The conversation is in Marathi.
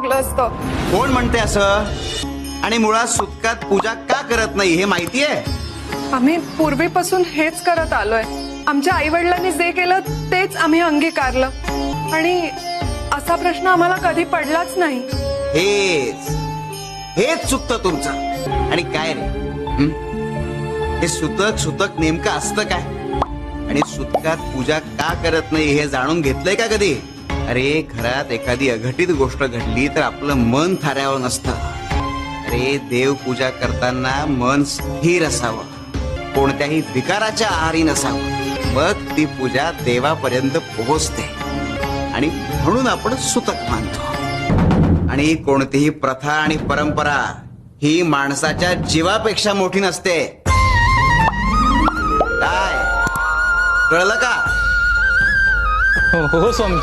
लागलं असतं. कोण म्हणते असं? आणि मुळात सुतकात पूजा का करत नाही हे माहितीये? आम्ही पूर्वीपासून हेच करत आलोय. आमच्या आई वडिलांनी जे केलं तेच आम्ही अंगीकारलं आणि असा प्रश्न आम्हाला कधी पडलाच नाही. हेच चुकतं तुमचं. आणि काय रे, हे सुतक नेमकं असतं काय? आणि सुतकात पूजा का करत नाही हे जाणून घेतलंय का कधी? अरे घरात एखादी अघटित गोष्ट घडली तर आपलं मन थाऱ्यावर नसतं. अरे देव पूजा करताना मन स्थिर असावं, कोणत्याही विकाराच्या आहारी नसावं. मग ती पूजा देवापर्यंत पोहोचते आणि म्हणून आपण सुतक मानतो. आणि कोणतीही प्रथा आणि परंपरा ही माणसाच्या जीवापेक्षा मोठी नसते. काय कळलं का? हो स्वामी.